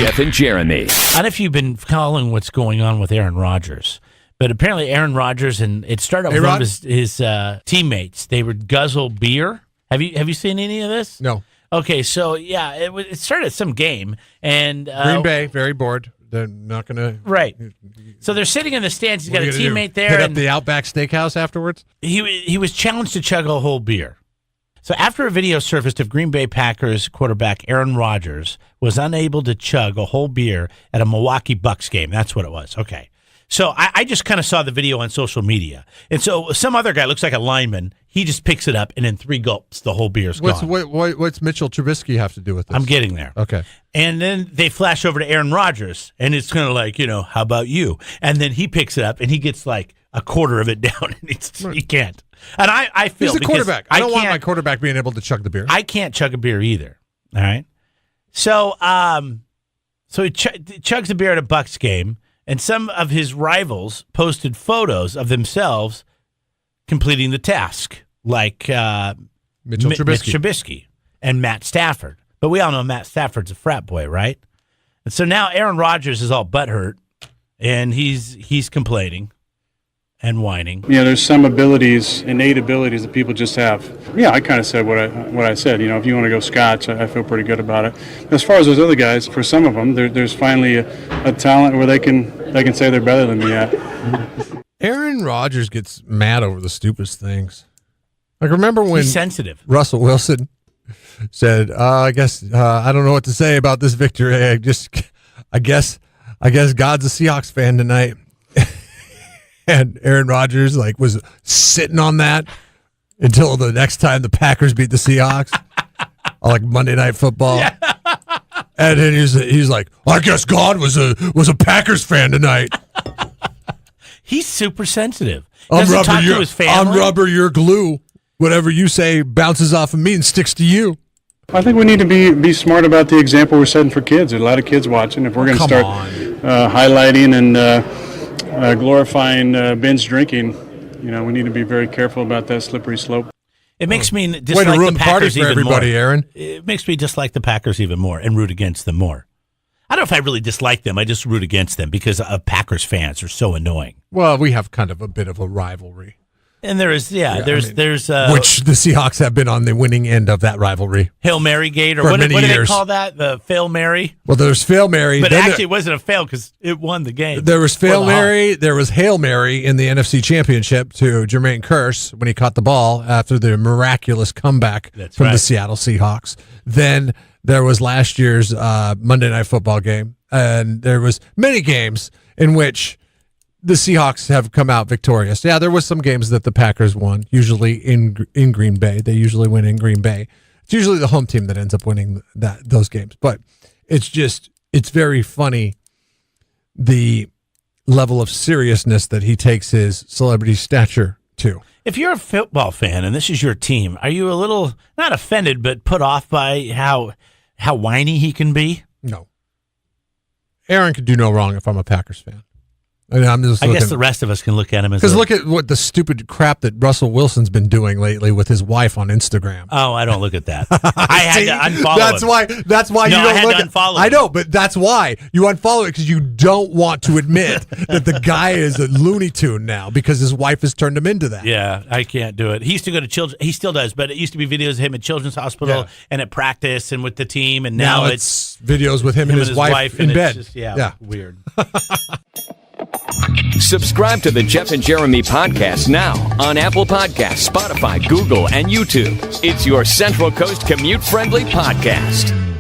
Jeff and Jeremy. I don't know if you've been following what's going on with Aaron Rodgers, but apparently Aaron Rodgers, and it started with one of his teammates. They would guzzle beer. Have you seen any of this? No. Okay, so yeah, it started at some game, and Green Bay very bored. They're not going to right. So they're sitting in the stands. He's got a teammate there. Hit up the Outback Steakhouse afterwards. He was challenged to chug a whole beer. So after a video surfaced of Green Bay Packers quarterback Aaron Rodgers was unable to chug a whole beer at a Milwaukee Bucks game. That's what it was. Okay. So I just kind of saw the video on social media. And so some other guy, looks like a lineman, he just picks it up, and in 3 gulps, the whole beer's gone. What's Mitchell Trubisky have to do with this? I'm getting there. Okay. And then they flash over to Aaron Rodgers, and it's kind of like, how about you? And then he picks it up, and he gets like a quarter of it down, and he can't. And I feel he's the quarterback. I don't want my quarterback being able to chug the beer. I can't chug a beer either. All right. So he chugs a beer at a Bucks game, and some of his rivals posted photos of themselves completing the task, like Mitchell Trubisky and Matt Stafford. But we all know Matt Stafford's a frat boy, right? And so now Aaron Rodgers is all butthurt, and he's complaining and whining. Yeah, there's some innate abilities that people just have. Yeah, I kind of said what I said. If you want to go Scotch, I feel pretty good about it. As far as those other guys, for some of them, there's finally a talent where they can say they're better than me at. Aaron Rodgers gets mad over the stupidest things. Like, remember when he's sensitive. Russell Wilson said, I guess I don't know what to say about this victory. I guess God's a Seahawks fan tonight. And Aaron Rodgers was sitting on that until the next time the Packers beat the Seahawks on Monday Night Football. Yeah. And then he's like, I guess God was a Packers fan tonight. He's super sensitive. I'm rubber, you're glue. Whatever you say bounces off of me and sticks to you. I think we need to be smart about the example we're setting for kids. There's a lot of kids watching. If we're going to start highlighting and glorifying binge drinking, we need to be very careful about that slippery slope. It makes me dislike the Packers even more. Aaron. It makes me dislike the Packers even more and root against them more. I don't know if I really dislike them. I just root against them because Packers fans are so annoying. Well, we have kind of a bit of a rivalry. And there's which the Seahawks have been on the winning end of that rivalry. Hail Mary Gate, or what do they call that? The Fail Mary? Well, there's Fail Mary. But actually, it wasn't a fail because it won the game. There was Fail Mary. There was Hail Mary in the NFC Championship to Jermaine Kearse when he caught the ball after the miraculous comeback from the Seattle Seahawks. Then there was last year's Monday Night Football game. And there was many games in which the Seahawks have come out victorious. Yeah, there was some games that the Packers won, usually in Green Bay. They usually win in Green Bay. It's usually the home team that ends up winning those games. But it's very funny the level of seriousness that he takes his celebrity stature to. If you're a football fan and this is your team, are you a little, not offended, but put off by how whiny he can be? No. Aaron could do no wrong if I'm a Packers fan. I guess the rest of us can look at him as because look at what the stupid crap that Russell Wilson's been doing lately with his wife on Instagram. Oh, I don't look at that. I had to unfollow him. That's why you don't look at unfollow him. I know, but that's why you unfollow it because you don't want to admit that the guy is a Looney Tune now because his wife has turned him into that. Yeah, I can't do it. He used to go to children. He still does, but it used to be videos of him at Children's Hospital and at practice and with the team, and now it's videos with him and his wife in bed. Just, weird. Subscribe to the Jeff and Jeremy podcast now on Apple Podcasts, Spotify, Google, and YouTube. It's your Central Coast commute-friendly podcast.